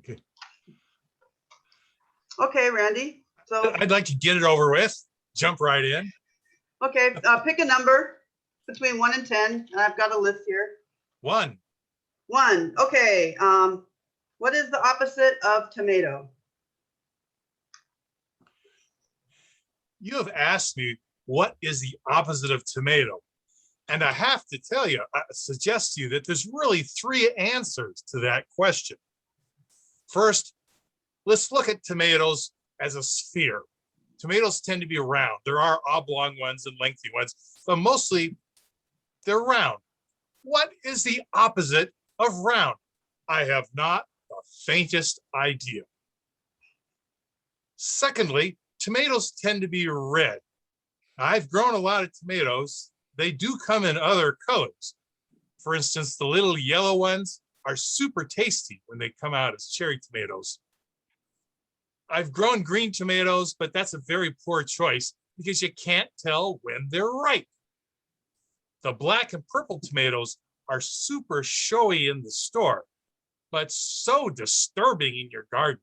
Okay. Okay, Randy. So, I'd like to get it over with. Jump right in. okay, pick a number between 1 and 10. And I've got a list here. 1. 1. Okay. What is the opposite of tomato? You have asked me what is the opposite of tomato. And I have to tell you, I suggest to you that there's really 3 answers to that question. First, let's look at tomatoes as a sphere. Tomatoes tend to be round. There are oblong ones and lengthy ones, but mostly they're round. What is the opposite of round? I have not the faintest idea. Secondly, tomatoes tend to be red. I've grown a lot of tomatoes. They do come in other colors. For instance, the little yellow ones are super tasty when they come out as cherry tomatoes. I've grown green tomatoes, but that's a very poor choice because you can't tell when they're ripe. The black and purple tomatoes are super showy in the store, but so disturbing in your garden.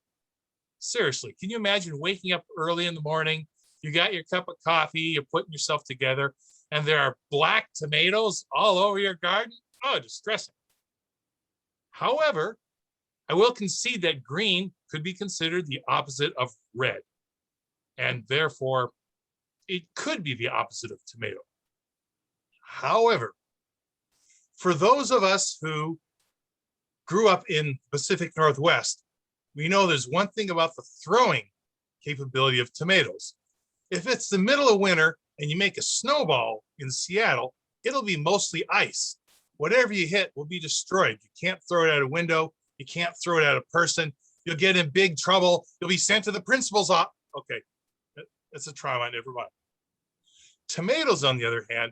Seriously, can you imagine waking up early in the morning, you got your cup of coffee, you're putting yourself together, and there are black tomatoes all over your garden? Oh, distressing. However, I will concede that green could be considered the opposite of red, and therefore it could be the opposite of tomato. However, for those of us who grew up in Pacific Northwest, we know there's one thing about the throwing capability of tomatoes. If it's the middle of winter and you make a snowball in Seattle, it'll be mostly ice. Whatever you hit will be destroyed. You can't throw it at a window. You can't throw it at a person. You'll get in big trouble. You'll be sent to the principal's office. Okay, that's a trauma, never mind. Tomatoes, on the other hand,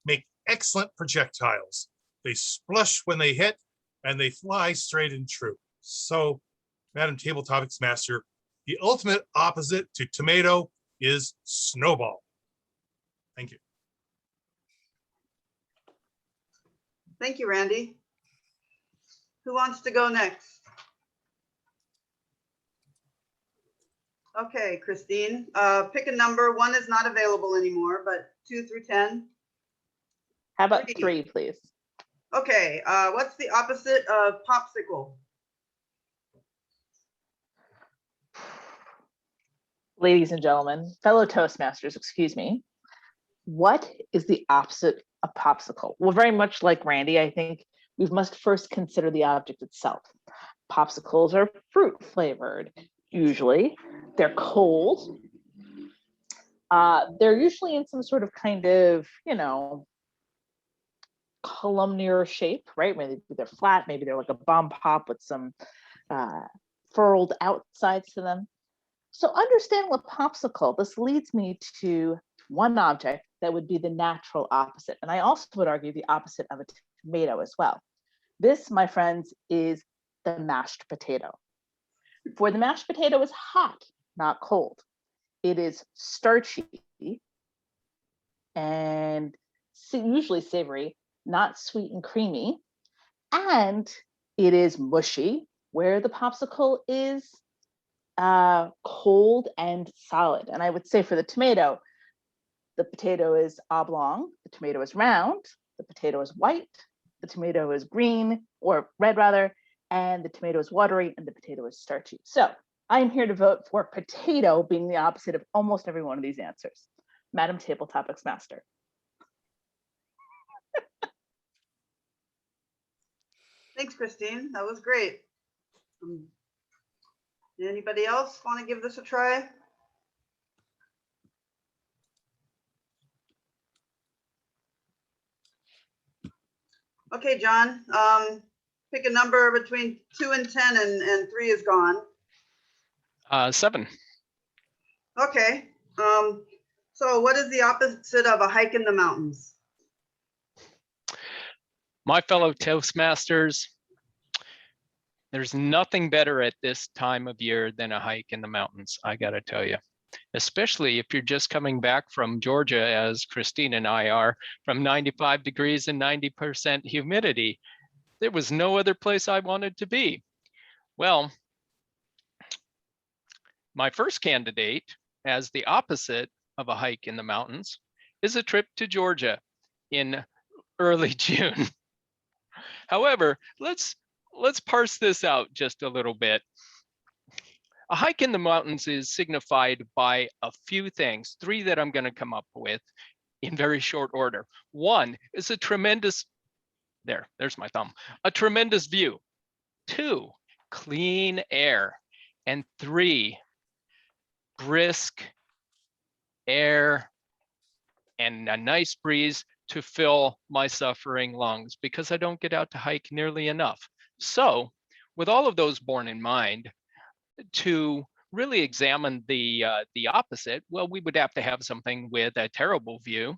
make excellent projectiles. They splush when they hit and they fly straight and true. So, Madam Table Topics Master, the ultimate opposite to tomato is snowball. Thank you. Thank you, Randy. Who wants to go next? Okay, Christine, pick a number. 1 is not available anymore, but 2 through 10. How about 3, please? Okay, what's the opposite of popsicle? Ladies and gentlemen, fellow Toastmasters, excuse me. What is the opposite of popsicle? Well, very much like Randy, I think we must first consider the object itself. Popsicles are fruit flavored. Usually, they're cold. They're usually in some sort of kind of, columnar shape, right? Maybe they're flat, maybe they're like a bomb pop with some furled outsides to them. So understanding what popsicle, this leads me to one object that would be the natural opposite. And I also would argue the opposite of a tomato as well. This, my friends, is the mashed potato. For the mashed potato is hot, not cold. It is starchy and usually savory, not sweet and creamy. And it is mushy, where the popsicle is cold and solid. And I would say for the potato is oblong, the tomato is round, the potato is white, the tomato is green, or red rather, and the tomato is watery, and the potato is starchy. So I am here to vote for potato being the opposite of almost every one of these answers. Madam Table Topics Master. Thanks, Christine. That was great. Anybody else want to give this a try? Okay, John, pick a number between 2 and 10 and 3 is gone. 7. Okay, so what is the opposite of a hike in the mountains? My fellow Toastmasters, there's nothing better at this time of year than a hike in the mountains, I gotta tell you. Especially if you're just coming back from Georgia, as Christine and I are, from 95 degrees and 90% humidity. There was no other place I wanted to be. Well, My first candidate as the opposite of a hike in the mountains is a trip to Georgia in early June. However, let's parse this out just a little bit. A hike in the mountains is signified by a few things, three that I'm going to come up with in very short order. One is a tremendous, there's my thumb, a tremendous view. Two, clean air. And three, brisk air and a nice breeze to fill my suffering lungs, because I don't get out to hike nearly enough. So with all of those borne in mind, to really examine the opposite, well, we would have to have something with a terrible view,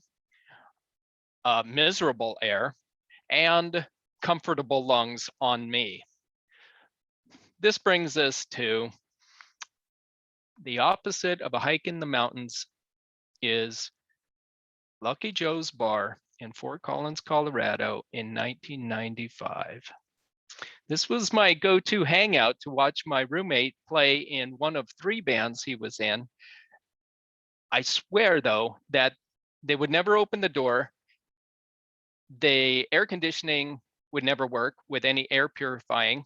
miserable air, and comfortable lungs on me. This brings us to the opposite of a hike in the mountains is Lucky Joe's Bar in Fort Collins, Colorado in 1995. This was my go-to hangout to watch my roommate play in one of 3 bands he was in. I swear though that they would never open the door. The air conditioning would never work with any air purifying,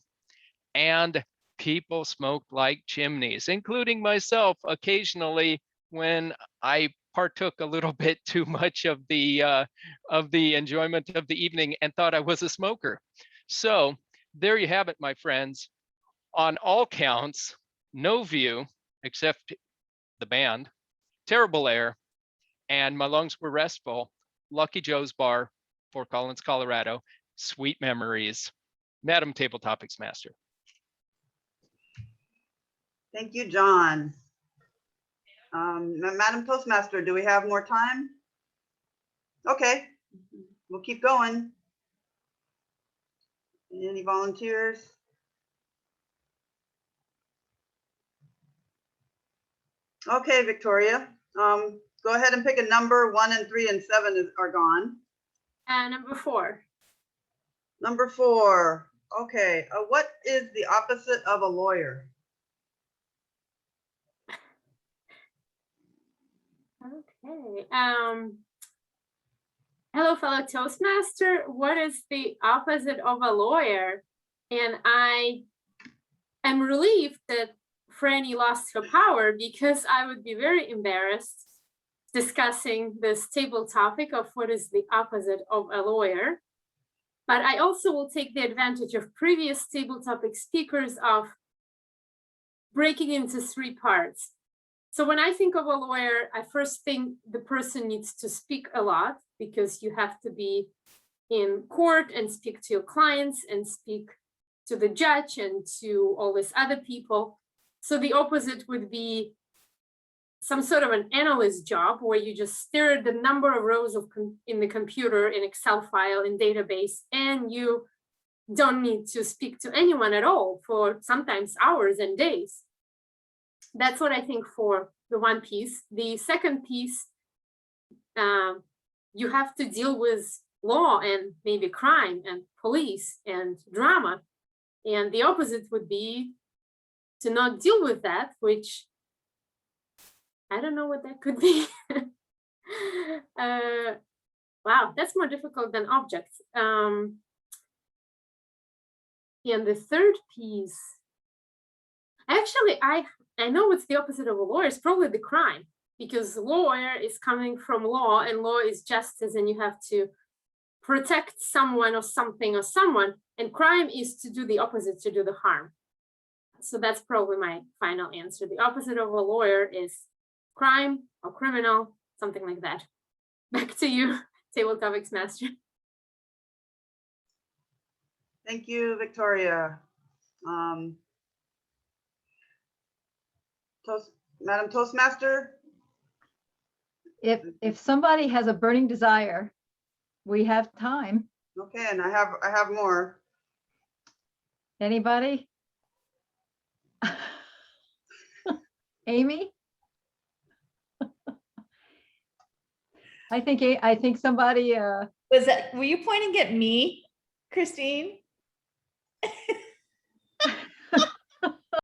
and people smoked like chimneys, including myself occasionally when I partook a little bit too much of the enjoyment of the evening and thought I was a smoker. So there you have it, my friends. On all counts, no view except the band, terrible air, and my lungs were restful. Lucky Joe's Bar, Fort Collins, Colorado. Sweet memories. Madam Table Topics Master. Thank you, John. Madam Toastmaster, do we have more time? Okay, we'll keep going. Any volunteers? Okay, Victoria, go ahead and pick a number. 1 and 3 and 7 are gone. Number 4. Number 4, okay, what is the opposite of a lawyer? Okay. Hello, fellow Toastmaster. What is the opposite of a lawyer? And I am relieved that Franny lost her power, because I would be very embarrassed discussing this table topic of what is the opposite of a lawyer. But I also will take the advantage of previous table topic speakers of breaking into 3 parts. So when I think of a lawyer, I first think the person needs to speak a lot, because you have to be in court and speak to your clients and speak to the judge and to all these other people. So the opposite would be some sort of an analyst job, where you just stare at the number of rows of in the computer, in Excel file, in database, and you don't need to speak to anyone at all for sometimes hours and days. That's what I think for the one piece. The second piece, you have to deal with law and maybe crime and police and drama. And the opposite would be to not deal with that, which I don't know what that could be. Wow, that's more difficult than objects. And the third piece, actually, I know what's the opposite of a lawyer. It's probably the crime, because lawyer is coming from law, and law is justice, and you have to protect someone or something or someone, and crime is to do the opposite, to do the harm. So that's probably my final answer. The opposite of a lawyer is crime or criminal, something like that. Back to you, Table Topics Master. Thank you, Victoria. Madam Toastmaster? If somebody has a burning desire, we have time. Okay, and I have more. Anybody? Amy? I think somebody, Were you pointing at me, Christine?